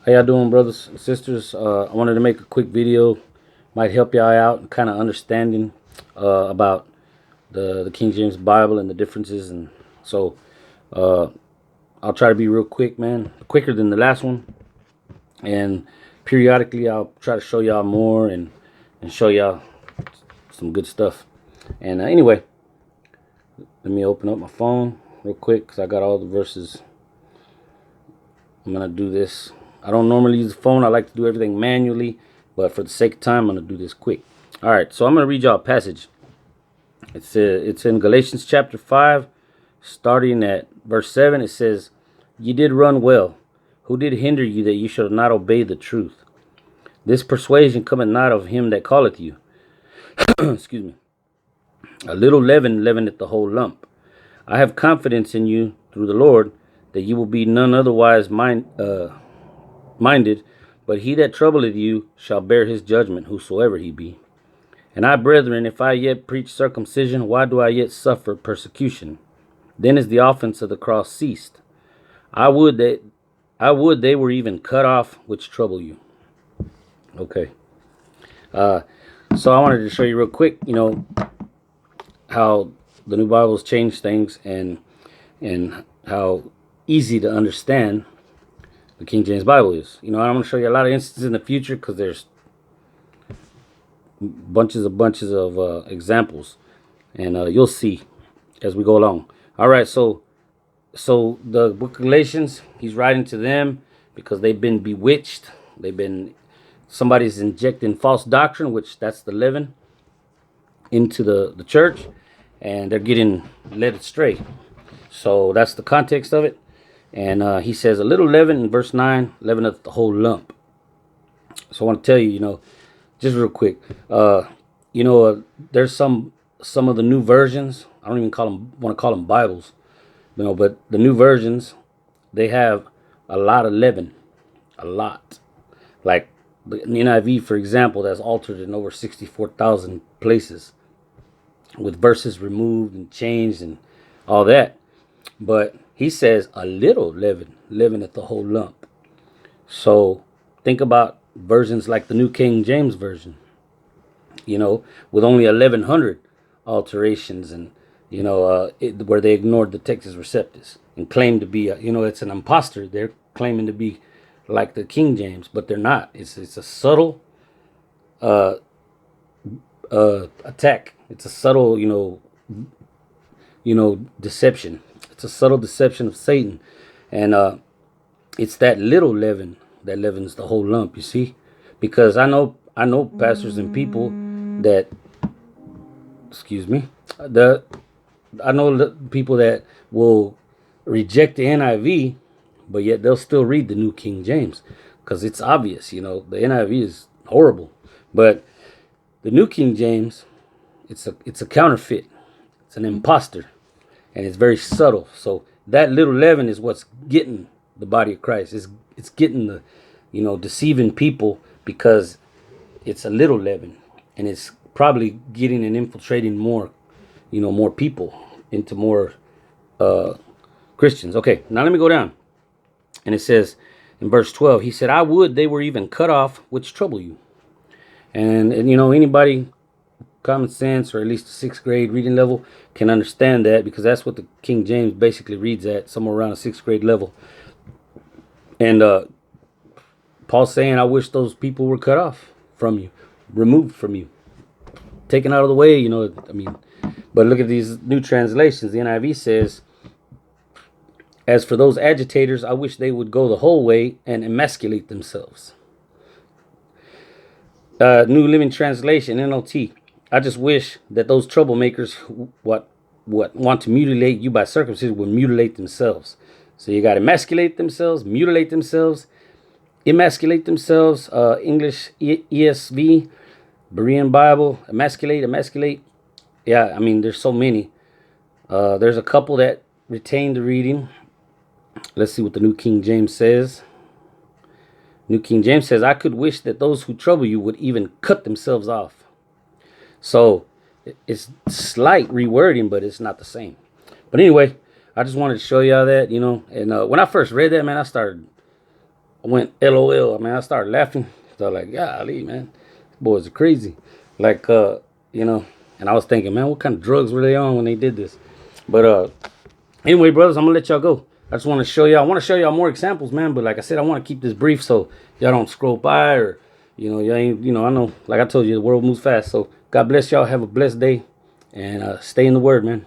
How y'all doing, brothers and sisters? I wanted to make a quick video, might help y'all out in kind of understanding about the King James Bible and the differences. And so I'll try to be real quick, man, quicker than the last one. And periodically, I'll try to show y'all more and show y'all some good stuff. And anyway, let me open up my phone real quick because I got all the verses. I'm going to do this. I don't normally use the phone. I like to do everything manually, but for the sake of time, I'm going to do this quick. All right, so I'm going to read y'all a passage. It's in Galatians chapter 5, starting at verse 7. It says, "Ye did run well. Who did hinder you that you should not obey the truth? This persuasion cometh not of him that calleth you." Excuse me. "A little leaven leaveneth the whole lump. I have confidence in you through the Lord, that you will be none otherwise minded, but he that troubleth you shall bear his judgment, whosoever he be. And I, brethren, if I yet preach circumcision, why do I yet suffer persecution? Then is the offense of the cross ceased. I would they were even cut off which trouble you." Okay. So I wanted to show you real quick, how the New Bible's changed things and how easy to understand the King James Bible is. I'm going to show you a lot of instances in the future because there's bunches of examples, and you'll see as we go along. All right, so the book of Galatians, he's writing to them because they've been bewitched. Somebody's injecting false doctrine, which that's the leaven, into the church, and they're getting led astray. So that's the context of it. And he says, "A little leaven," in verse 9, "leaveneth the whole lump." So I want to tell you, just real quick, there's some of the new versions. I don't even want to call them Bibles, but the new versions, they have a lot of leaven, a lot. Like the NIV, for example, that's altered in over 64,000 places, with verses removed and changed and all that. But he says, "A little leaven leaveneth the whole lump." So think about versions like the New King James Version, with only 1,100 alterations, and where they ignored the Textus Receptus and claimed to be it's an imposter. They're claiming to be like the King James, but they're not. It's a subtle attack. It's a subtle deception. It's a subtle deception of Satan, and it's that little leaven that leavens the whole lump. You see, because I know pastors and people that, I know the people that will reject the NIV, but yet they'll still read the New King James because it's obvious. The NIV is horrible, but the New King James, it's a counterfeit. It's an imposter, and it's very subtle. So that little leaven is what's getting the body of Christ. It's getting the, deceiving people because it's a little leaven, and it's probably getting and infiltrating more, more people into more Christians. Okay, now let me go down. And it says in verse 12, he said, "I would they were even cut off which trouble you." And anybody common sense, or at least a 6th grade reading level, can understand that, because that's what the King James basically reads at, somewhere around a 6th grade level. And Paul's saying, "I wish those people were cut off from you, removed from you, taken out of the way." But look at these new translations. The NIV says, "As for those agitators, I wish they would go the whole way and emasculate themselves." New Living Translation, NLT, "I just wish that those troublemakers what want to mutilate you by circumcision would mutilate themselves." So you got emasculate themselves, mutilate themselves, emasculate themselves. English ESV, Berean Bible, emasculate. Yeah, there's so many. There's a couple that retain the reading. Let's see what the New King James says. New King James says, "I could wish that those who trouble you would even cut themselves off." So it's slight rewording, but it's not the same. But anyway, I just wanted to show y'all that, and when I first read that, man, I started I went LOL. I mean, I started laughing. So I was like, golly, man, these boys are crazy. Like, and I was thinking, man, what kind of drugs were they on when they did this? But anyway, brothers, I'm gonna let y'all go. I just want to show y'all. I want to show y'all more examples, man. But like I said, I want to keep this brief so y'all don't scroll by or, y'all ain't, I know, like I told you, the world moves fast. So God bless y'all. Have a blessed day and stay in the word, man.